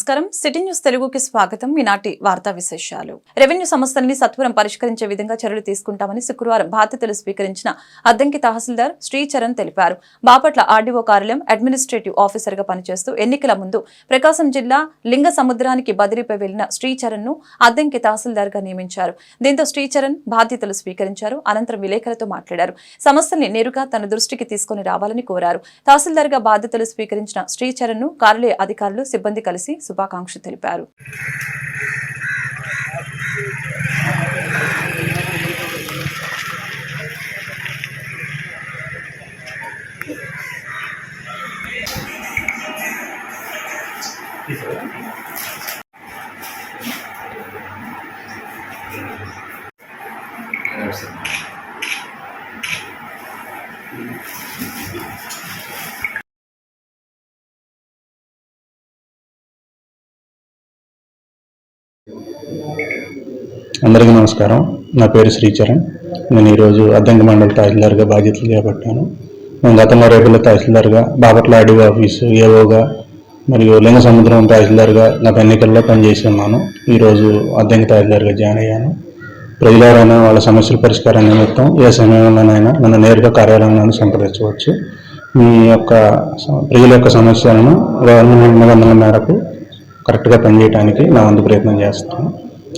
నమస్కారం. City news తెలుగుకి స్వాగతం. ఈనాటి వార్తా విశేషాలు. రెవెన్యూ సమస్యలని సత్వరం పరిష్కరించే విధంగా చర్యలు తీసుకుంటామని శుక్రవారం బాధ్యతలు స్వీకరించిన అద్దంకి తహసీల్దార్ శ్రీచరణ్ తెలిపారు. బాపట్ల ఆర్డీఓ కార్యాలయం అడ్మినిస్ట్రేటివ్ ఆఫీసర్ గా పనిచేస్తూ ఎన్నికల ముందు ప్రకాశం జిల్లా లింగ సముద్రానికి బదిలీపై వెళ్లిన శ్రీచరణ్ ను అద్దంకి తహసీల్దార్ గా నియమించారు. దీంతో శ్రీచరణ్ బాధ్యతలు స్వీకరించారు. అనంతరం విలేకరులతో మాట్లాడారు. సమస్యల్ని నేరుగా తన దృష్టికి తీసుకుని రావాలని కోరారు. తహసీల్దార్ గా బాధ్యతలు స్వీకరించిన శ్రీచరణ్ ను కార్యాలయ అధికారులు సిబ్బంది కలిసి శుభాకాంక్షలు తెలిపారు. అందరికీ నమస్కారం. నా పేరు శ్రీచరణ్. నేను ఈరోజు అద్దంకి మండల తహసీల్దార్గా బాధ్యతలు చేపట్టాను. నేను గతంలో రేపుల తహసీల్దార్గా, బాపట్ల ఆర్డీఓ ఆఫీసు ఏఓగా మరియు లింగ సముద్రం తహసీల్దార్గా గత ఎన్నికల్లో పనిచేసి ఉన్నాను. ఈరోజు అద్దంకి తహసీల్దార్గా జాయిన్ అయ్యాను. ప్రజలెవరైనా వాళ్ళ సమస్యల పరిష్కారం నిమిత్తం ఏ సమయంలోనైనా నన్ను నేరుగా కార్యాలయంలో సంప్రదించవచ్చు. మీ యొక్క ప్రజల యొక్క సమస్యలను గవర్నమెంట్ నిబంధనల మేరకు కరెక్ట్గా పనిచేయడానికి నా వంతు ప్రయత్నం చేస్తాను.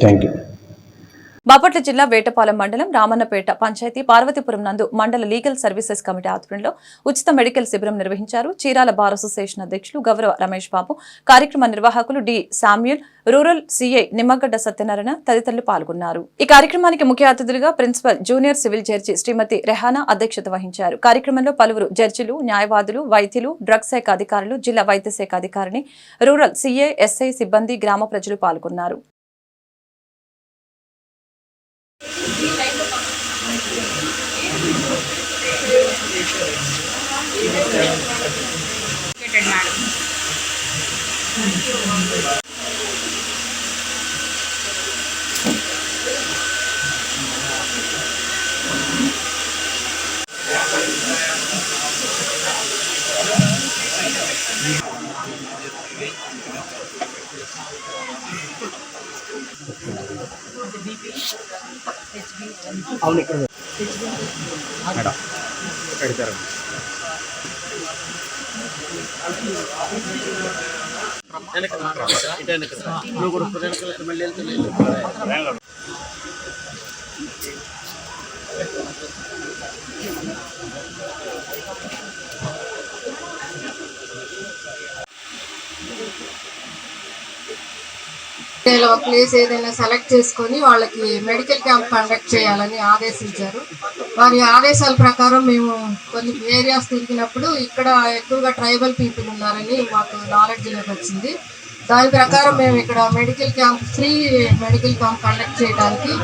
Thank you. బాపట్ల జిల్లా వేటపాలెం మండలం రామన్నపేట పంచాయతీ పార్వతీపురం నందు మండల లీగల్ సర్వీసెస్ కమిటీ ఆధ్వర్యంలో ఉచిత మెడికల్ శిబిరం నిర్వహించారు. చీరాల బార్ అసోసియేషన్ అధ్యక్షులు గౌరవ రమేష్ బాబు, కార్యక్రమ నిర్వాహకులు D Samuel, rural CI Nimmagadda Satyanarayana తదితరులు పాల్గొన్నారు. ఈ కార్యక్రమానికి ముఖ్య అతిథులుగా principal junior civil judge Shrimati Rehana అధ్యక్షత వహించారు. కార్యక్రమంలో పలువురు జడ్జిలు, న్యాయవాదులు, వైద్యులు, డ్రగ్స్ శాఖ అధికారులు, జిల్లా వైద్య శాఖ అధికారిని, రూరల్ సిఐ, ఎస్ఐ సిబ్బంది, గ్రామ ప్రజలు పాల్గొన్నారు. అవును ఇక్కడ మేడం పెడతారు. ఒక ప్లేస్ ఏదైనా సెలెక్ట్ చేసుకొని వాళ్ళకి మెడికల్ క్యాంప్ కండక్ట్ చేయాలని ఆదేశించారు. వారి ఆదేశాల ప్రకారం మేము కొన్ని ఏరియాస్ తిరిగినప్పుడు ఇక్కడ ఎక్కువగా ట్రైబల్ పీపుల్ ఉన్నారని మాకు నాలెడ్జ్లోకి వచ్చింది. దాని ప్రకారం మేము ఇక్కడ medical camp, free medical camp conduct చేయడానికి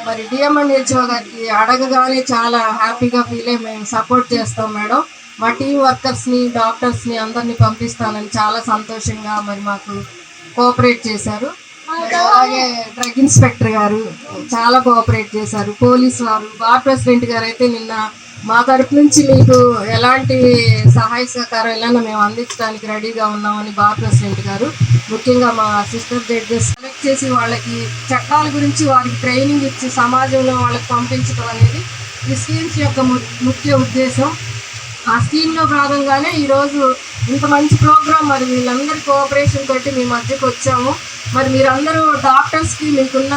మరి డిఎంఎన్హెచ్ఓ గారికి అడగగానే చాలా హ్యాపీగా ఫీల్ అయ్యి మేము సపోర్ట్ చేస్తాం మేడం, మా టీం వర్కర్స్ని, డాక్టర్స్ని అందరినీ పంపిస్తానని చాలా సంతోషంగా మరి మాకు కోఆపరేట్ చేశారు. అలాగే డ్రగ్ ఇన్స్పెక్టర్ గారు చాలా కోఆపరేట్ చేశారు. పోలీసు వారు, బార్ ప్రెసిడెంట్ గారు అయితే నిన్న మా తరపు నుంచి మీకు ఎలాంటి సహాయ సహకారం ఎలా మేము అందించడానికి రెడీగా ఉన్నామని బార్ ప్రెసిడెంట్ గారు, ముఖ్యంగా మా సిస్టర్ జడ్జెస్ సెలెక్ట్ చేసి వాళ్ళకి చట్టాల గురించి వారికి ట్రైనింగ్ ఇచ్చి సమాజంలో వాళ్ళకి పంపించడం అనేది ఈ స్కీమ్స్ యొక్క ముఖ్య ఉద్దేశం. ఆ స్కీమ్లో భాగంగానే ఈరోజు ఇంత మంచి ప్రోగ్రాం మరి వీళ్ళందరి కోఆపరేషన్ తోటి మీ మధ్యకు వచ్చాము. మరి మీరందరూ డాక్టర్స్కి మీకున్న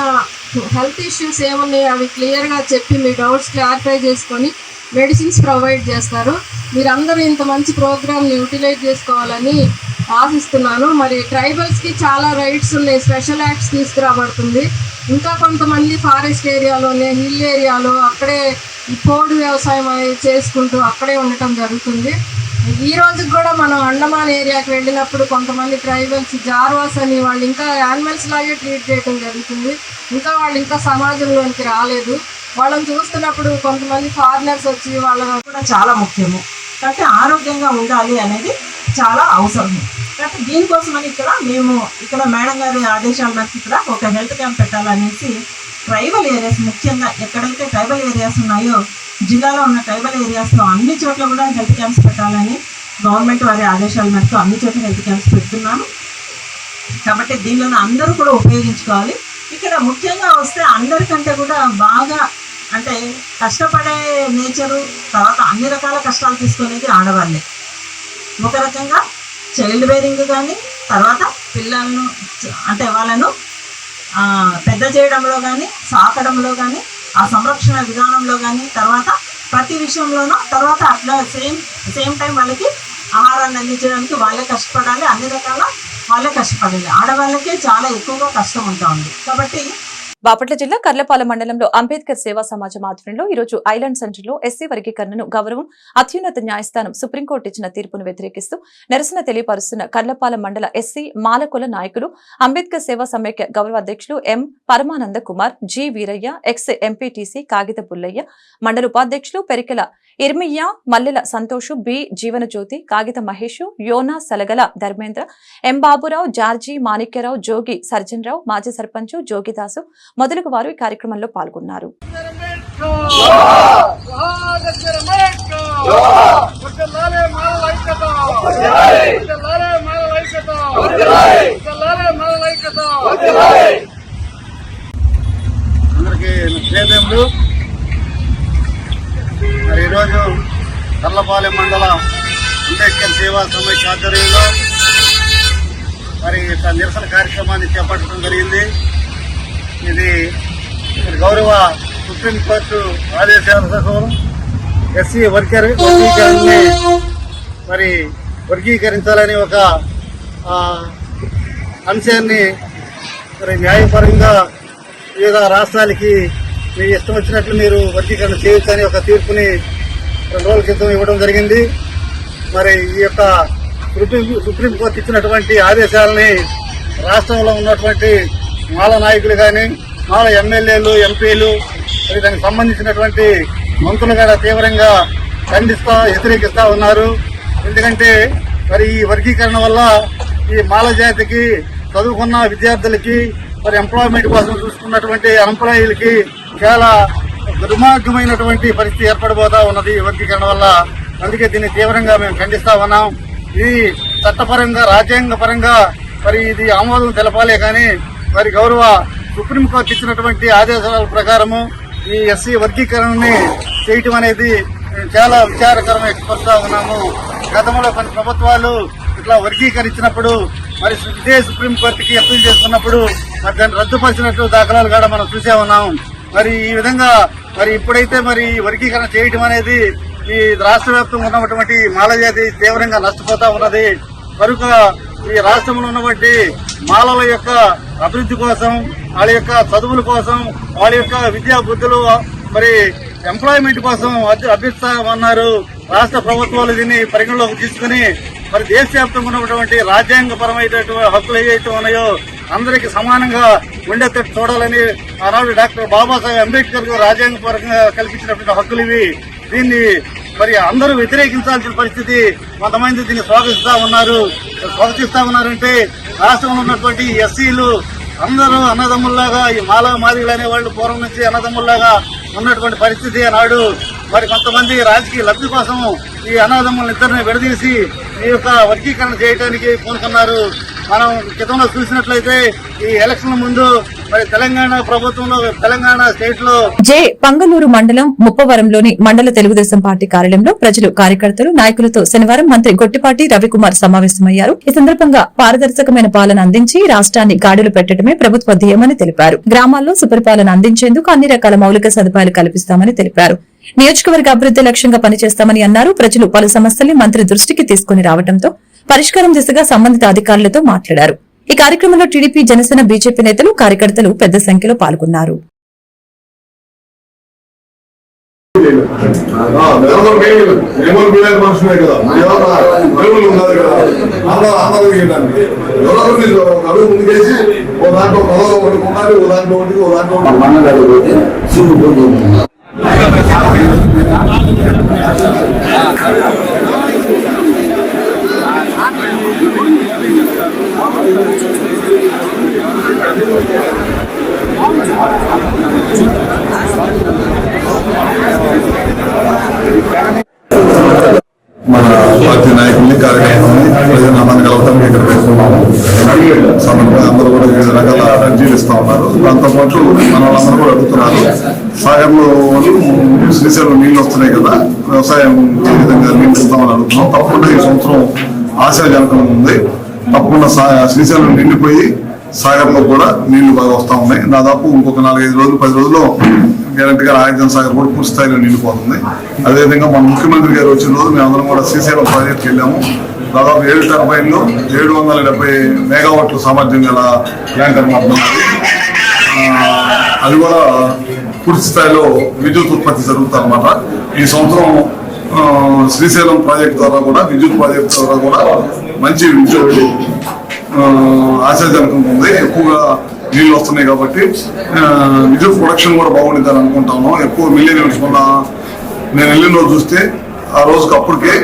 హెల్త్ ఇష్యూస్ ఏమున్నాయో అవి క్లియర్గా చెప్పి మీ డౌట్స్ క్లారిఫై చేసుకొని మెడిసిన్స్ ప్రొవైడ్ చేస్తారు. మీరందరూ ఇంత మంచి ప్రోగ్రామ్ని యూటిలైజ్ చేసుకోవాలని ఆశిస్తున్నాను. మరి ట్రైబల్స్కి చాలా రైట్స్ ఉన్నాయి, స్పెషల్ యాక్ట్స్ తీసుకురాబడుతుంది. ఇంకా కొంతమంది ఫారెస్ట్ ఏరియాలోనే, హిల్ ఏరియాలో అక్కడే ఈ పోడు వ్యవసాయం అనేది చేసుకుంటూ అక్కడే ఉండటం జరుగుతుంది. ఈ రోజుకి కూడా మనం అండమాన్ ఏరియాకి వెళ్ళినప్పుడు కొంతమంది ట్రైబల్స్, జార్వాస్ అని వాళ్ళు ఇంకా యానిమల్స్ లాగే ట్రీట్ చేయడం జరుగుతుంది. ఇంకా వాళ్ళు ఇంకా సమాజంలోనికి రాలేదు. వాళ్ళని చూస్తున్నప్పుడు కొంతమంది ఫారినర్స్ వచ్చి వాళ్ళని కూడా చాలా ముఖ్యము. కాబట్టి ఆరోగ్యంగా ఉండాలి అనేది చాలా అవసరం. కాబట్టి దీనికోసమని ఇక్కడ మేడం గారి ఆదేశాల మేరకు ఇక్కడ ఒక హెల్త్ క్యాంప్ పెట్టాలనేసి ట్రైబల్ ఏరియాస్, ముఖ్యంగా ఎక్కడైతే ట్రైబల్ ఏరియాస్ ఉన్నాయో జిల్లాలో ఉన్న ట్రైబల్ ఏరియాస్లో అన్ని చోట్ల కూడా హెల్త్ క్యాంప్స్ పెట్టాలని గవర్నమెంట్ వారి ఆదేశాల మేరకు అన్ని చోట్ల హెల్త్ క్యాంప్స్ పెడుతున్నాను. కాబట్టి దీనిలో అందరూ కూడా ఉపయోగించుకోవాలి. ఇక్కడ ముఖ్యంగా వస్తే అందరికంటే కూడా బాగా అంటే కష్టపడే నేచరు, తర్వాత అన్ని రకాల కష్టాలు తీసుకునేది ఆడవాళ్ళే. ఒక రకంగా చైల్డ్ బేరింగ్ కానీ, తర్వాత పిల్లలను అంటే వాళ్ళను పెద్ద చేయడంలో కానీ, సాకడంలో కానీ, ఆ సంరక్షణ విధానంలో కానీ, తర్వాత ప్రతి విషయంలోనూ, తర్వాత అట్లా సేమ్ టైం వాళ్ళకి ఆహారాన్ని అందించడానికి వాళ్ళే కష్టపడాలి, అన్ని రకాల వాళ్ళే కష్టపడాలి. ఆడవాళ్ళకే చాలా ఎక్కువగా కష్టం ఉంటా ఉంది. కాబట్టి బాపట్ల జిల్లా కర్లపాలెం మండలంలో అంబేద్కర్ సేవా సమాజం ఆధ్వర్యంలో ఈ రోజు ఐలాండ్ సెంటర్లో ఎస్సీ వర్గీకరణను గౌరవం అత్యున్నత న్యాయస్థానం సుప్రీంకోర్టు ఇచ్చిన తీర్పును వ్యతిరేకిస్తూ నిరసన తెలియపరుస్తున్న కర్లపాలెం మండల ఎస్సీ మాలకుల నాయకులు, అంబేద్కర్ సేవా సమైక్య గౌరవ అధ్యక్షులు M Paramananda Kumar, G Veeraiah, ex MPTC Kagitha Pullaiah, మండల ఉపాధ్యక్షులు పెరికెల ఇర్మియ్య, మల్లెల సంతోషు, బి జీవనజ్యోతి, కాగిత మహేష్, యోనా సలగల ధర్మేంద్ర, ఎం బాబురావు, జార్జి, మాణిక్యరావు, జోగి సర్జన్ రావు, మాజీ సర్పంచ్ జోగిదాసు మొదలగు వారు ఈ కార్యక్రమంలో పాల్గొన్నారు. ఈరోజు కర్లపాలెం మండల అంబేద్కర్ సేవా సమైక్య ఆధ్వర్యంలో మరి నిరసన కార్యక్రమాన్ని చేపట్టడం జరిగింది. ఇది గౌరవ సుప్రీంకోర్టు ఆదేశాల ప్రకారం ఎస్సీ వర్గీకరణని మరి వర్గీకరించాలని ఒక అంశాన్ని మరి న్యాయపరంగా వివిధ రాష్ట్రాలకి మీ ఇష్టం వచ్చినట్లు మీరు వర్గీకరణ చేయొచ్చని ఒక తీర్పుని 2 రోజుల క్రితం ఇవ్వడం జరిగింది. మరి ఈ యొక్క సుప్రీంకోర్టు ఇచ్చినటువంటి ఆదేశాలని రాష్ట్రంలో ఉన్నటువంటి మాల నాయకులు కానీ, మాల ఎమ్మెల్యేలు, ఎంపీలు, మరి దానికి సంబంధించినటువంటి మంత్రులు కూడా తీవ్రంగా వ్యతిరేకిస్తా ఉన్నారు. ఎందుకంటే మరి ఈ వర్గీకరణ వల్ల ఈ మాల జాతికి, చదువుకున్న విద్యార్థులకి, మరి ఎంప్లాయ్మెంట్ కోసం చూసుకున్నటువంటి ఎంప్లాయీలకి చాలా దుర్మార్గమైనటువంటి పరిస్థితి ఏర్పడిపోతా ఉన్నది ఈ వర్గీకరణ వల్ల. అందుకే దీన్ని తీవ్రంగా మేము ఖండిస్తా ఉన్నాం. ఇది చట్టపరంగా, రాజ్యాంగ పరంగా మరి ఇది ఆమోదం తెలపాలే కానీ మరి గౌరవ సుప్రీంకోర్టు ఇచ్చినటువంటి ఆదేశాల ప్రకారము ఈ ఎస్సీ వర్గీకరణని చేయటం అనేది చాలా విచారకరంగా ఎక్స్పరుస్తా ఉన్నాము. గతంలో కొన్ని ప్రభుత్వాలు ఇట్లా వర్గీకరించినప్పుడు మరి ఇదే సుప్రీంకోర్టుకి అప్పీల్ చేసుకున్నప్పుడు మరి దాన్ని రద్దుపరిచినట్లు దాఖలాలు కూడా మనం చూసే ఉన్నాం. మరి ఈ విధంగా మరి ఇప్పుడైతే మరి వర్గీకరణ చేయటం అనేది ఈ రాష్ట్ర వ్యాప్తంగా ఉన్నటువంటి మాల జాతి తీవ్రంగా నష్టపోతా ఉన్నది. కనుక ఈ రాష్ట్రంలో ఉన్నటువంటి మాలల యొక్క అభివృద్ధి కోసం, వాళ్ళ యొక్క చదువుల కోసం, వాళ్ళ యొక్క విద్యా బుద్ధులు, మరి ఎంప్లాయ్మెంట్ కోసం అభ్యర్థిస్తామన్నారు. రాష్ట్ర ప్రభుత్వాలు దీన్ని పరిగణలోకి తీసుకుని మరి దేశవ్యాప్తంగా ఉన్నటువంటి రాజ్యాంగపరమైనటువంటి హక్కులు ఏవైతే ఉన్నాయో అందరికీ సమానంగా ఉండేటట్టు చూడాలని ఆనాడు డాక్టర్ బాబాసాహెబ్ అంబేద్కర్ రాజ్యాంగపరంగా కల్పించినటువంటి హక్కులు ఇవి. దీన్ని మరి అందరూ వ్యతిరేకించాల్సిన పరిస్థితి. కొంతమంది దీన్ని స్వాగతిస్తా ఉన్నారంటే రాష్ట్రంలో ఉన్నటువంటి ఎస్సీలు అందరూ అన్నదమ్ముల్లాగా, ఈ మాలా మాదిగలు అనే వాళ్ళు పూర్వం నుంచి అన్నదమ్ముల్లాగా ఉన్నటువంటి పరిస్థితి నాడు. మరి కొంతమంది రాజకీయ లబ్ధి కోసం ఈ అన్నదమ్ములను ఇద్దరిని విడదీసి ఈ యొక్క వర్గీకరణ చేయడానికి పూనుకున్నారు. మనం గతంలో చూసినట్లయితే ఈ ఎలక్షన్ ముందు మరి తెలంగాణ ప్రభుత్వంలో, తెలంగాణ స్టేట్ లో పంగలూరు మండలం ముప్పవరంలోని మండల తెలుగుదేశం పార్టీ కార్యాలయంలో ప్రజలు, కార్యకర్తలు, నాయకులతో శనివారం మంత్రి గొట్టిపాటి రవికుమార్ సమావేశమయ్యారు. ఈ సందర్భంగా పారదర్శకమైన పాలన అందించి రాష్ట్రాన్ని గాడిలో పెట్టడమే ప్రభుత్వ ధ్యేయమని తెలిపారు. గ్రామాల్లో సుపరిపాలన అందించేందుకు అన్ని రకాల మౌలిక సదుపాయాలు కల్పిస్తామని తెలిపారు. నియోజకవర్గ అభివృద్ది లక్ష్యంగా పనిచేస్తామని అన్నారు. ప్రజలు పలు సమస్యల్ని మంత్రి దృష్టికి తీసుకుని రావడంతో పరిష్కారం దిశగా సంబంధిత అధికారులతో మాట్లాడారు. ఈ కార్యక్రమంలో టీడీపీ, జనసేన, బీజేపీ నేతలు, కార్యకర్తలు పెద్ద సంఖ్యలో పాల్గొన్నారు. మన పార్టీ నాయకుల్ని, కార్యకర్తల్ని ప్రజలు నమ్మకం కలుగుతాం ఇక్కడ పెట్టుకున్నాము. అర్జీలు ఇస్తా ఉన్నారు. దాంతోపాటు మన వాళ్ళందరూ కూడా అడుగుతున్నారు, సాగర్లో శ్రీశైలం నీళ్ళు వస్తున్నాయి కదా, వ్యవసాయం ఏ విధంగా నీళ్ళు ఇస్తామని అడుగుతున్నాం. తప్పకుండా ఈ సంవత్సరం ఆశాజనకం ఉంది. తప్పకుండా శ్రీశైలం నిండిపోయి సాగర్లో కూడా నీళ్లు బాగా వస్తూ ఉన్నాయి. దాదాపు ఇంకొక 4-5 రోజులు 10 రోజుల్లో గ్యారంటీగా నాగార్జున సాగర్ కూడా పూర్తి స్థాయిలో నిండిపోతుంది. అదేవిధంగా మన ముఖ్యమంత్రి గారు వచ్చిన రోజు మేమందరం కూడా శ్రీశైలం ప్రాజెక్ట్కి వెళ్ళాము. దాదాపు 7 టర్బైన్లు 770 మెగావాట్ల సామర్థ్యం గల ప్లాంట్ అనమాట. అది కూడా పూర్తి స్థాయిలో విద్యుత్ ఉత్పత్తి జరుగుతుంది అనమాట. ఈ సంవత్సరం శ్రీశైలం ప్రాజెక్ట్ ద్వారా కూడా, విద్యుత్ ప్రాజెక్ట్ ద్వారా కూడా మంచి విద్యుత్ ఆశాజనకంగా ఉంది. ఎక్కువగా నీళ్ళు వస్తున్నాయి కాబట్టి విద్యుత్ ప్రొడక్షన్ కూడా బాగుంటుందని అనుకుంటాను. ఎక్కువ మిలియన్ యూనిట్స్ వల్ల నేను వెళ్ళిన రోజు చూస్తే ఆ రోజుకి అప్పటికే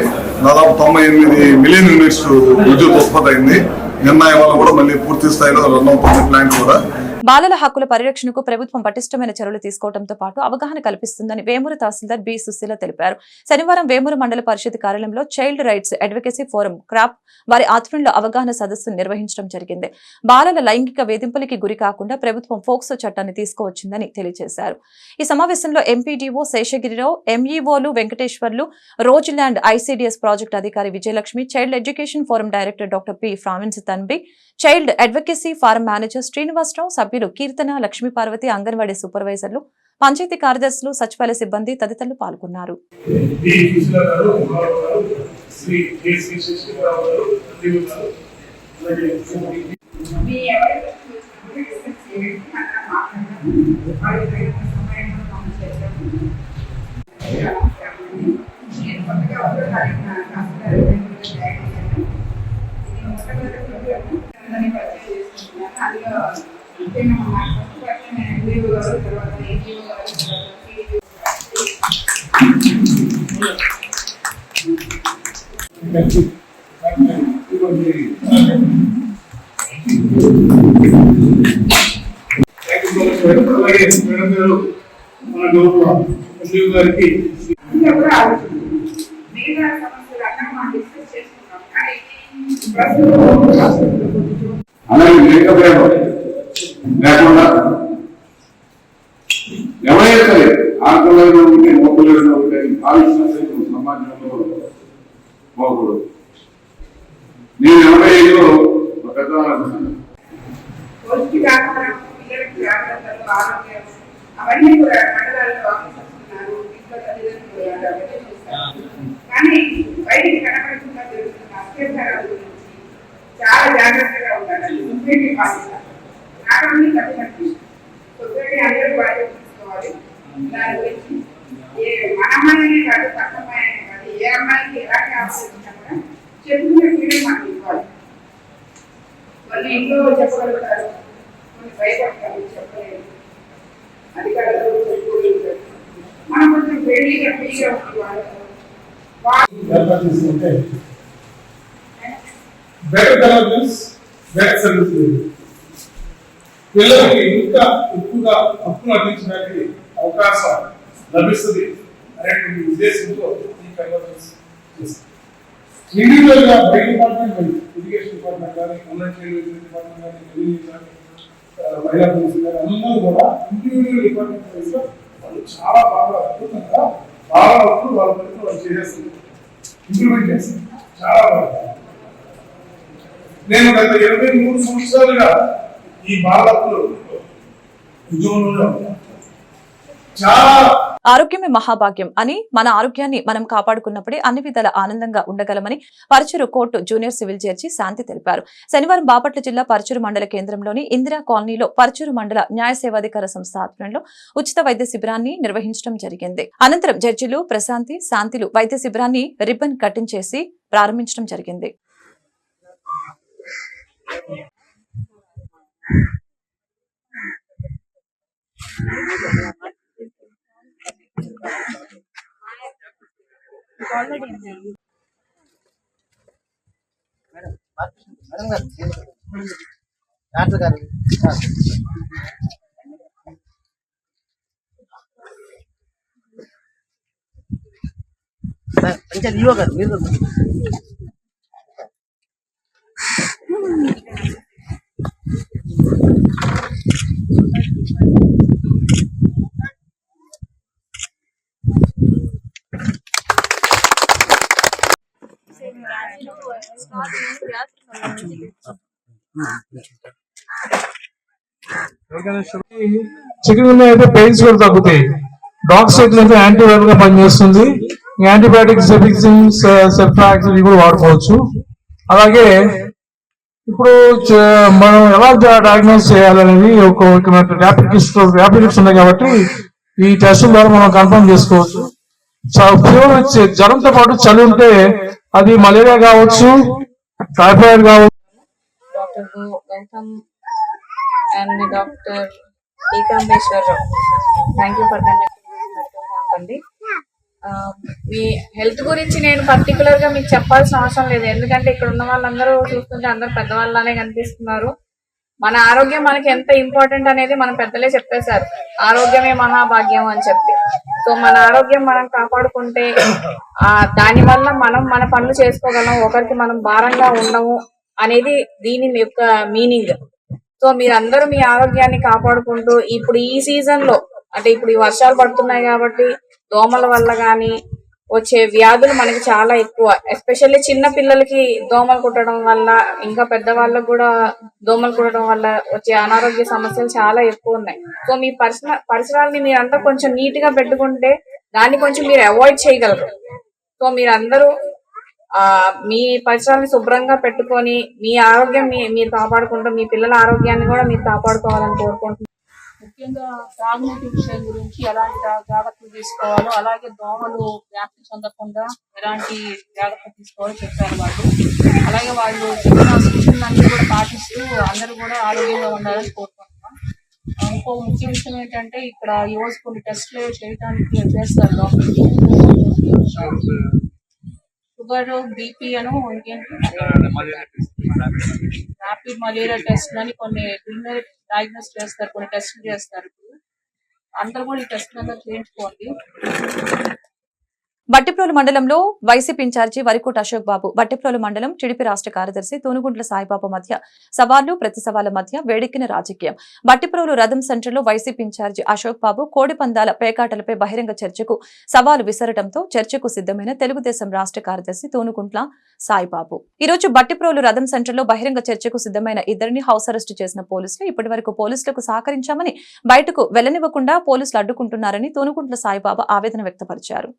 దాదాపు 98 మిలియన్ యూనిట్స్ విద్యుత్ ఉత్పత్తి అయింది. నిర్ణయం వల్ల కూడా మళ్ళీ పూర్తి స్థాయిలో రన్ అవుతుంది ప్లాంట్ కూడా. బాలల హక్కుల పరిరక్షణకు ప్రభుత్వం పటిష్టమైన చర్యలు తీసుకోవడంతో పాటు అవగాహన కల్పిస్తుందని వేమూరు తహసీల్దార్ బి సుశీల తెలిపారు. శనివారం వేమూరు మండల పరిషత్ కార్యాలయంలో child rights advocacy forum crop వారి ఆధ్వర్యంలో అవగాహన సదస్సు నిర్వహించడం జరిగింది. బాలల లైంగిక వేధింపులకి గురి కాకుండా ప్రభుత్వం ఫోక్సో చట్టాన్ని తీసుకువచ్చిందని తెలియజేశారు. ఈ సమావేశంలో ఎంపీడీఓ శేషగిరిరావు, ఎంఈఓలు Venkateswarlu, rose land ICDS project అధికారి Vijayalakshmi, child education forum director doctor P ఫ్రావిన్స్ Tanvi, child advocacy forum manager Srinivasarao, సభ్యులు కీర్తన, లక్ష్మీపార్వతి, అంగన్వాడీ సూపర్వైజర్లు, పంచాయతీ కార్యదర్శులు, సచివాలయ సిబ్బంది తదితరులు పాల్గొన్నారు. అలాగే మేడం గారు మన గౌరవ ఎంపీ గారికి అలాగే లేకుండా ఎవరైనా సరే ఆడపిల్లలు ఉంటే మోపిల్లలు ఉంటే కాలుష్యం సమాజంలో పోకూడదు. నేను 85లో ఒక పెద్ద అవన్నీ కూడా మండలాల్లో ఆఫీసర్స్తున్నారు, ఇంట్లో తల్లిదండ్రులు కానీ బయటికి కనపడకుండా జరుగుతున్న అత్యాచారాల గురించి చాలా జాగ్రత్తగా ఉండాలి. సొసైటీ బాధ్యత నాకన్నీ తల్లిదండ్రులు, సొసైటీ అందరూ బాధ్యత తీసుకోవాలి. దాని గురించి మన అమ్మాయినే కాదు, పక్క అమ్మాయినే కాదు, ఏ అమ్మాయికి ఎలాంటి ఆలోచించినా కూడా చెప్పుకునే ఫ్రీడమ్ మనకి ఇవ్వాలి. కొన్ని ఇంట్లో చెప్పగలుగుతారు, కొన్ని భయపడతారు, చెప్పలేదు. అధికారులు మనం కొంచెం వేడిగా ఫ్రీగా తీసుకుంటే బెటర్ గవర్నెన్స్, బెటర్ సర్వీస్, పిల్లలకి ఇంకా ఎక్కువగా హక్కులు అందించడానికి అవకాశం లభిస్తుంది అనేటువంటి ఉద్దేశంతో ఈ కన్వర్జెన్స్ చేస్తాం. ఇండివిజువల్ గా బై డిపార్ట్మెంట్, ఎడ్యుకేషన్ డిపార్ట్మెంట్ కానీ, డిపార్ట్మెంట్ కానీ, రెవెన్యూ కానీ, మహిళా పోలీసు కానీ అందరూ కూడా ఇండివిజువల్ డిపార్ట్మెంట్ వైజ్ గా వాళ్ళు చాలా బాగా అద్భుతంగా బాగా వరకు వాళ్ళ పరిస్థితి వాళ్ళు చేసేస్తుంది, ఇంప్లిమెంట్ చేస్తుంది. చాలా బాగా నేను గత 23 సంవత్సరాలుగా ఈ బాలకులు ఉద్యోగంలో చాలా ఆరోగ్యమే మహాభాగ్యం అని మన ఆరోగ్యాన్ని మనం కాపాడుకున్నప్పుడే అన్ని విధాల ఆనందంగా ఉండగలమని Parchur court junior civil judge Shanthi తెలిపారు. శనివారం బాపట్ల జిల్లా పరచూరు మండల కేంద్రంలోని ఇందిరా కాలనీలో పరచూరు మండల న్యాయ సేవాధికార సంస్థ ఆధ్వర్యంలో ఉచిత వైద్య శిబిరాన్ని నిర్వహించడం జరిగింది. అనంతరం జడ్జిలు ప్రశాంతి, శాంతిలు వైద్య శిబిరాన్ని రిబ్బన్ కటింగ్ చేసి ప్రారంభించడం జరిగింది. డాక్టర్ గారు పంచాయతీ ఈవో గారు మీరు చికెన్ గున్యా అయితే పెయిన్స్ కూడా తగ్గుతాయి. డాగ్స్ అయితే యాంటీవైరల్ గా పనిచేస్తుంది. యాంటీబయాటిక్స్, సెప్టాక్స్ ఇవి కూడా వాడుకోవచ్చు. అలాగే ఇప్పుడు మనం ఎలా డయాగ్నోస్ చేయాలనేది ఒక ర్యాపిడ్ కిట్స్ ఉన్నాయి కాబట్టి ఈ టెస్టుల ద్వారా మనం కన్ఫర్మ్ చేసుకోవచ్చు. జ్వరంతో పాటు చలి ఉంటే అది మలేరియా కావచ్చు, టైఫాయిడ్ కావచ్చు. Doctor Gautam and doctor Ekambeswararao, thank you for conducting medical camp అండి. మీ హెల్త్ గురించి నేను పర్టికులర్ గా మీకు చెప్పాల్సిన అవసరం లేదు, ఎందుకంటే ఇక్కడ ఉన్న వాళ్ళందరూ చూస్తుంటే అందరూ పెద్దవాళ్ళనే కనిపిస్తున్నారు. మన ఆరోగ్యం మనకి ఎంత ఇంపార్టెంట్ అనేది మన పెద్దలే చెప్పేశారు, ఆరోగ్యమే మహాభాగ్యం అని చెప్పి. సో మన ఆరోగ్యం మనం కాపాడుకుంటే దాని వల్ల మనం మన పనులు చేసుకోగలం, ఒకరికి మనం భారంగా ఉండము అనేది దీని యొక్క మీనింగ్. సో మీరందరూ మీ ఆరోగ్యాన్ని కాపాడుకుంటూ ఇప్పుడు ఈ సీజన్ లో, అంటే ఇప్పుడు ఈ వర్షాలు పడుతున్నాయి కాబట్టి దోమల వల్ల కానీ వచ్చే వ్యాధులు మనకి చాలా ఎక్కువ. ఎస్పెషల్లీ చిన్న పిల్లలకి దోమలు కుట్టడం వల్ల, ఇంకా పెద్దవాళ్ళకు కూడా దోమలు కుట్టడం వల్ల వచ్చే అనారోగ్య సమస్యలు చాలా ఎక్కువ ఉన్నాయి. సో మీ పరిసరాలని మీరంతా కొంచెం నీట్ గా పెట్టుకుంటే దాన్ని కొంచెం మీరు అవాయిడ్ చేయగలరు. సో మీరందరూ మీ పరిసరాలను శుభ్రంగా పెట్టుకొని మీ ఆరోగ్యం మీరు కాపాడుకుంటూ మీ పిల్లల ఆరోగ్యాన్ని కూడా మీరు కాపాడుకోవాలని కోరుకుంటున్నాను. ముఖ్యంగా తాగునీటి విషయం గురించి ఎలాంటి జాగ్రత్తలు తీసుకోవాలో, అలాగే దోమలు వ్యాప్తి చెందకుండా ఎలాంటి జాగ్రత్తలు తీసుకోవాలో చెప్పారు వాళ్ళు. అలాగే వాళ్ళు చెప్పిన సూచనలన్నీ కూడా పాటిస్తూ అందరూ కూడా ఆరోగ్యంగా ఉండాలని కోరుకుంటున్నాం. ఇంకో ముఖ్య విషయం ఏంటంటే ఇక్కడ ఈ రోజు కొన్ని టెస్టులు చేయడానికి చేస్తారు డాక్టర్. షుగర్, బీపీ అను ఇంకేంటి ర్యాపిడ్ మలేరియా టెస్ట్ అని కొన్ని డయాగ్నోస్ చేస్తారు, కొన్ని టెస్టులు చేస్తారు. అందరూ కూడా ఈ టెస్ట్ అందరూ చేయించుకోండి. బట్టిప్రోలు మండలంలో వైసీపీ ఇన్ఛార్జి వరికోట అశోక్ బాబు, బట్టిప్రోలు మండలం టీడీపీ రాష్ట్ర కార్యదర్శి తూనుగుంట్ల సాయిబాబు మధ్య సవాళ్లు ప్రతి సవాళ్ల మధ్య వేడెక్కిన రాజకీయం. బట్టిప్రోలు రథం సెంటర్లో వైసీపీ ఇన్ఛార్జి అశోక్ బాబు కోడి పందాల పేకాటలపై బహిరంగ చర్చకు సవాలు విసరడంతో చర్చకు సిద్ధమైన తెలుగుదేశం రాష్ట్ర కార్యదర్శి తూనుగుంట్ల సాయిబాబు ఈ రోజు బట్టిప్రోలు రథం సెంటర్లో బహిరంగ చర్చకు సిద్ధమైన ఇద్దరిని హౌస్ అరెస్టు చేసిన పోలీసులు ఇప్పటి వరకు పోలీసులకు సహకరించామని, బయటకు వెళ్లనివ్వకుండా పోలీసులు అడ్డుకుంటున్నారని తూనుగుంట్ల సాయిబాబా ఆవేదన వ్యక్తపరిచారు.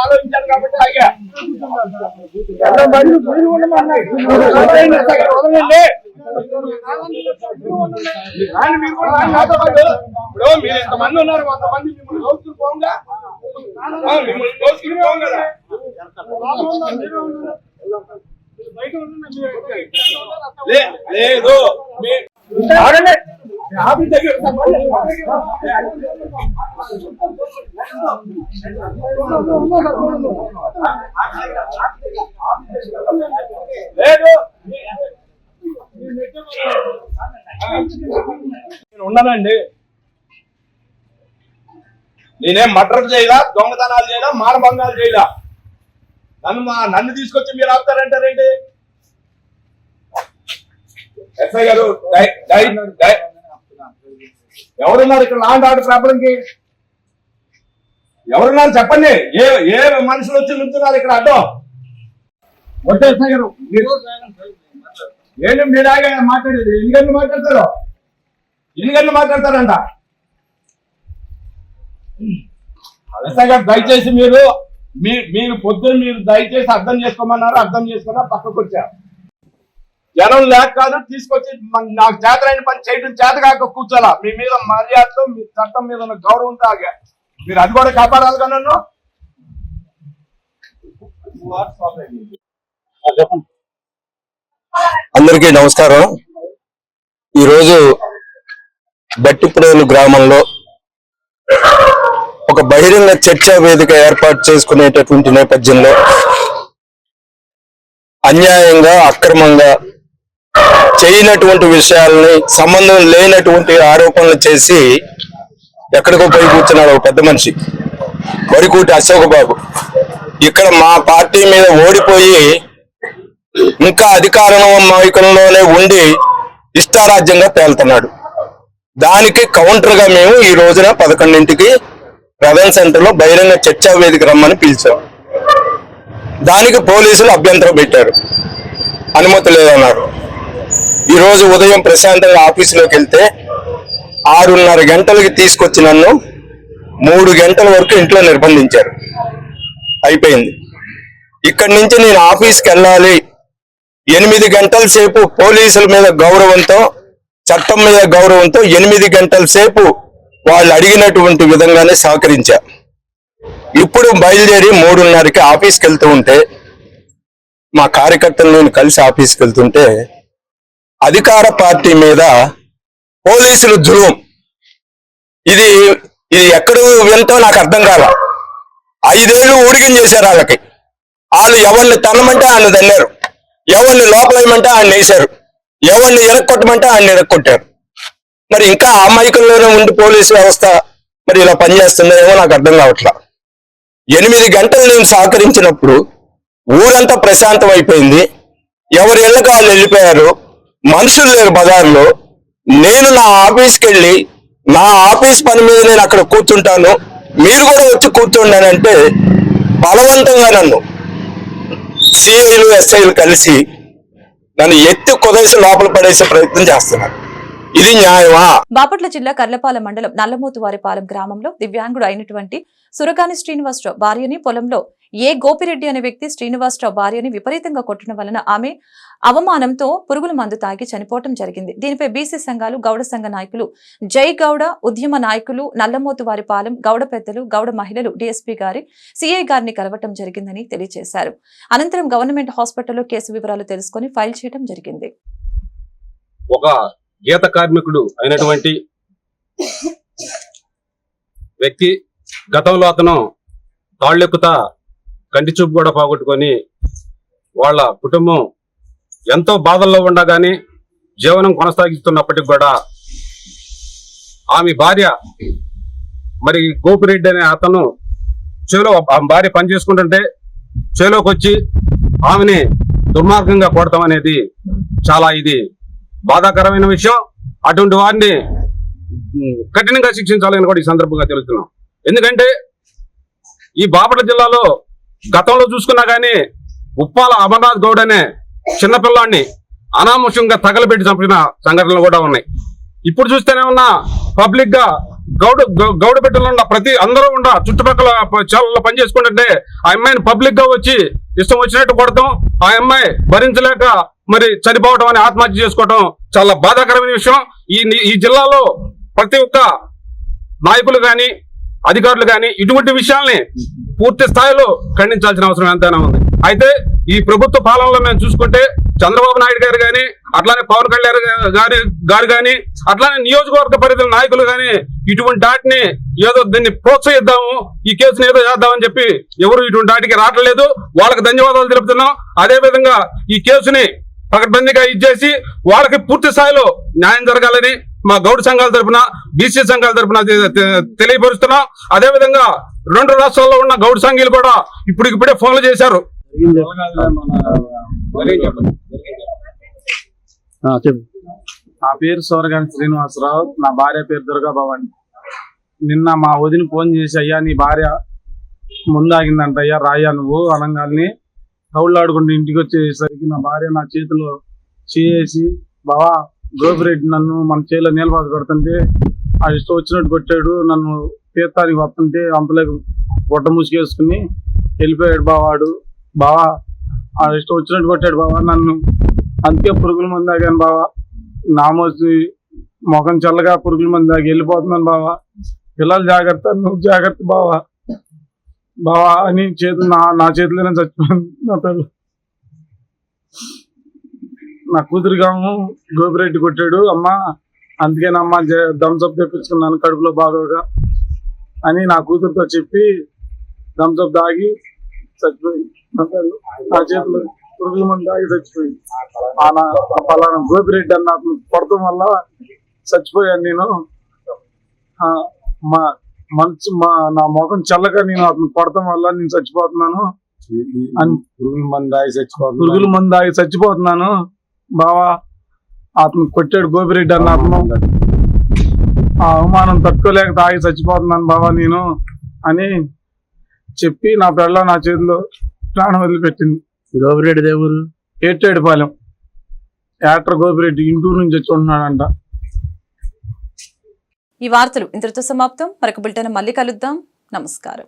ఆలోచించారు కాబట్టి ఆగా మీరు ఎంతమంది ఉన్నారు, కొంతమంది మిమ్మల్ని దోచుకుని పోగా మిమ్మల్ని దోచుకుని పోం కదా. లేదు ఆఫీస్ దగ్గర లేదు నేను ఉన్నానండి. నేనేం మర్డర్ చేయలా, దొంగతనాలు చేయలా, మానభంగాలు చేయలా. నన్ను తీసుకొచ్చి మీరు ఆపుతారంటారేంటి? ఎస్ఐ గారు ఎవరున్నారు ఇక్కడ లాండ్ ఆర్డర్ ప్రాబ్లంకి? ఎవరున్నారు చెప్పండి. ఏ మనుషులు వచ్చి నుంచున్నారు ఇక్కడ అడ్డం? వద్దు ఎస్ఐ గారు, ఏంటి మీరు ఆగా మాట్లాడేది? ఎన్ని గంటలు మాట్లాడతారు? ఎన్ని గంటలు మాట్లాడతారంట? ఎస్ఐ గారు దయచేసి మీరు పొద్దున్న మీరు దయచేసి అర్థం చేసుకోమన్నారు, అర్థం చేసుకున్నా పక్కకు వచ్చారు. జనం లేక కాదు, తీసుకొచ్చి నాకు చేతనైన పని చేయడం చేత కాక కూర్చోాలా. మీ మీద మర్యాదతో, మీ చట్టం మీద ఉన్న గౌరవంతో ఆగా మీరు అది కూడా కాపాడాలిగా నన్ను. అందరికీ నమస్కారం. ఈరోజు బట్టిప్రోలు గ్రామంలో ఒక బహిరంగ చర్చా వేదిక ఏర్పాటు చేసుకునేటటువంటి నేపథ్యంలో అన్యాయంగా అక్రమంగా చేయనటువంటి విషయాలని సంబంధం లేనటువంటి ఆరోపణలు చేసి ఎక్కడికో పోయి కూర్చున్నాడు ఒక పెద్ద మనిషి వరికూటి అశోక్ బాబు. ఇక్కడ మా పార్టీ మీద ఓడిపోయి ఇంకా అధికారం మైకంలోనే ఉండి ఇష్టారాజ్యంగా తేలుతున్నాడు. దానికి కౌంటర్ గా మేము ఈ రోజున 11ంటికి ప్రధాన్ సెంటర్ లో బహిరంగ చర్చా వేదిక రమ్మని పిలిచాం. దానికి పోలీసులు అభ్యంతరం పెట్టారు, అనుమతి లేదన్నారు. ఈ రోజు ఉదయం ప్రశాంతంగా ఆఫీసులోకి వెళ్తే 6:30 గంటలకి తీసుకొచ్చి నన్ను 3 గంటల వరకు ఇంట్లో నిర్బంధించారు. అయిపోయింది. ఇక్కడి నుంచి నేను ఆఫీస్కి వెళ్ళాలి. 8 గంటల సేపు పోలీసుల మీద గౌరవంతో, చట్టం మీద గౌరవంతో 8 గంటల సేపు వాళ్ళు అడిగినటువంటి విధంగానే సహకరించా. ఇప్పుడు బయలుదేరి 3:30కి ఆఫీస్కి వెళ్తూ ఉంటే, మా కార్యకర్తలు నేను కలిసి ఆఫీస్కి వెళ్తుంటే అధికార పార్టీ మీద పోలీసులు జులుం. ఇది ఎక్కడ వింటో నాకు అర్థం కాల. 5 ఏళ్ళు ఊడిగం చేశారు వాళ్ళకి. వాళ్ళు ఎవరిని తన్నమంటే ఆయన తన్నారు, ఎవరిని లోపలేయమంటే ఆయన వేశారు, ఎవరిని ఎరక్కొట్టమంటే ఆయన ఎరక్కొట్టారు. మరి ఇంకా ఆ మైకంలోనే ఉండి పోలీసు వ్యవస్థ మరి ఇలా పనిచేస్తుందేమో నాకు అర్థం కావట్లా. 8 గంటలు నేను సహకరించినప్పుడు ఊరంతా ప్రశాంతం అయిపోయింది. ఎవరి ఇళ్ళకి వాళ్ళు వెళ్ళిపోయారు. మనుషులు లేరు బజార్లో. నేను నా ఆఫీస్కి వెళ్ళి నా ఆఫీస్ పని మీద నేను అక్కడ కూర్చుంటాను, మీరు కూడా వచ్చి కూర్చోండానంటే బలవంతంగా నన్ను సిఐలు ఎస్ఐలు కలిసి నన్ను ఎత్తి కుదేసి లోపల పడేసే ప్రయత్నం చేస్తున్నారు. ఇది న్యాయమా? బాపట్ల జిల్లా కర్లపాలెం మండలం నల్లమోతువారిపాలెం గ్రామంలో దివ్యాంగుడు అయినటువంటి సురగాని శ్రీనివాసరావు భార్యని పొలంలో గోపిరెడ్డి అనే వ్యక్తి శ్రీనివాసరావు భార్యని విపరీతంగా కొట్టడం వలన ఆమె అవమానంతో పురుగుల మందు తాగి చనిపోవడం జరిగింది. దీనిపై బీసీ సంఘాలు, గౌడ సంఘ నాయకులు, జై గౌడ ఉద్యమ నాయకులు, నల్లమోతువారిపాలెం గౌడ పెద్దలు, గౌడ మహిళలు డీఎస్పీ గారి, సిఐ గారిని కలవటం జరిగిందని తెలియజేశారు. అనంతరం గవర్నమెంట్ హాస్పిటల్లో కేసు వివరాలు తెలుసుకుని ఫైల్ చేయడం జరిగింది. ఒక గీత కార్మికుడు అయినటువంటి వ్యక్తి గతంలో అతను తాళ్ళెక్కుతా కంటి చూపు కూడా పోగొట్టుకొని వాళ్ళ కుటుంబం ఎంతో బాధల్లో ఉండగానే జీవనం కొనసాగిస్తున్నప్పటికి కూడా ఆమె భార్య మరి గోపిరెడ్డి అనే అతను చేలో భార్య పని చేసుకుంటుంటే చేలోకి వచ్చి ఆమెని దుర్మార్గంగా కొడతాం అనేది చాలా ఇది బాధాకరమైన విషయం. అటువంటి వారిని కఠినంగా శిక్షించాలని కూడా ఈ సందర్భంగా తెలుస్తున్నాం. ఎందుకంటే ఈ బాపట్ల జిల్లాలో గతంలో చూసుకున్నా గానీ ఉప్పాల అమర్నాథ్ గౌడ్ అనే చిన్నపిల్లాన్ని అనామోషంగా తగలబెట్టి చంపిన సంఘటనలు కూడా ఉన్నాయి. ఇప్పుడు చూస్తేనే ఉన్నా పబ్లిక్ గా గౌడ బిడ్డలు ఉన్న ప్రతి అందరూ ఉన్న చుట్టుపక్కల చాలా పని చేసుకుంటుంటే ఆ అమ్మాయిని పబ్లిక్ గా వచ్చి ఇష్టం వచ్చినట్టు కొడతాం, ఆ అమ్మాయి భరించలేక మరి చనిపోవడం అని ఆత్మహత్య చేసుకోవడం చాలా బాధాకరమైన విషయం. ఈ జిల్లాలో ప్రతి ఒక్క నాయకులు గాని అధికారులు గాని ఇటువంటి విషయాల్ని పూర్తి స్థాయిలో ఖండించాల్సిన అవసరం ఎంతైనా ఉంది. అయితే ఈ ప్రభుత్వ పాలనలో మేము చూసుకుంటే చంద్రబాబు నాయుడు గారు గాని, అట్లానే పవన్ కళ్యాణ్ గారు గాని, అట్లానే నియోజకవర్గ పరిధిలో నాయకులు గాని ఇటువంటి వాటిని ఏదో దీన్ని ప్రోత్సహిద్దాము, ఈ కేసుని ఏదో చేద్దామని చెప్పి ఎవరు ఇటువంటి వాటికి రావట్లేదు. వాళ్ళకి ధన్యవాదాలు తెలుపుతున్నాం. అదే విధంగా ఈ కేసుని పకడ్బందీగా ఇచ్చేసి వాళ్ళకి పూర్తి స్థాయిలో న్యాయం జరగాలని మా గౌడ సంఘాల తరఫున, బీసీ సంఘాల తరఫున తెలియపరుస్తున్నాం. అదే విధంగా 2 రాష్ట్రాల్లో ఉన్న గౌడ సంఘీలు కూడా ఇప్పుడే ఫోన్లు చేశారు. నా పేరు సూరగాని శ్రీనివాసరావు, నా భార్య పేరు దుర్గా భవాని. నిన్న మా వదిన ఫోన్ చేసి, అయ్యా నీ భార్య ముందాగిందంట అయ్యా, రాయ్యా నువ్వు అనంగాల్ని కౌళ్ళాడుకుంటూ ఇంటికి వచ్చేసరికి నా భార్య నా చేతిలో చేసి, బావా గోపిరెడ్డి నన్ను మన చేతిలో నీళ్ళబాధ పెడుతుంటే ఆ ఇష్టం వచ్చినట్టు కొట్టాడు, నన్ను తీర్థానికి వస్తుంటే అంతలోకి గుడ్డ ముసుకేసుకుని వెళ్ళిపోయాడు బావాడు. బావా ఆ ఇష్టం వచ్చినట్టు కొట్టాడు బావా నన్ను, అందుకే పురుగుల మంది తాగాను బావా, నామోసి ముఖం చల్లగా పురుగుల మంది తాగి వెళ్ళిపోతున్నాను బావా, పిల్లలు జాగ్రత్త, నువ్వు జాగ్రత్త బావా బావా అని నా చేతిలోనే చచ్చిపోయింది నా పిల్లలు. నా కూతురుగాము గోపిరెడ్డి కొట్టాడు అమ్మా, అందుకేనమ్మా థమ్స్అప్ తెప్పించుకున్నాను కడుపులో బాగోగా అని నా కూతురుతో చెప్పి థమ్స్అప్ తాగి చచ్చిపోయింది. నా చేతిలో పురుగుల మంది తాగి చచ్చిపోయింది. పలానా గోపిరెడ్డి అన్న అతను కొడతాం వల్ల చచ్చిపోయాను నేను. నా ముఖం చల్లగా నేను అతను కొడతాం వల్ల నేను చచ్చిపోతున్నాను, పురుగుల మంది తాగి చచ్చిపోతున్నాను బావా. అతను కొట్టాడు గోపిరెడ్డి అన్న అతను, ఆ అవమానం తట్టుకోలేక తాగి చచ్చిపోతున్నాను బావా నేను అని చెప్పి నా పిల్ల నా చేతిలో ప్రాణం వదిలిపెట్టింది. గోపిరెడ్డి దేవుడు ఏటేడుపాలెం యాక్టర్ గోపిరెడ్డి ఇంటూరు నుంచి వచ్చి ఉంటున్నాడంట. ఈ వార్తలు ఇంతటితో సమాప్తం. మరొక బులెటిన్ మళ్ళీ కలుద్దాం. నమస్కారం.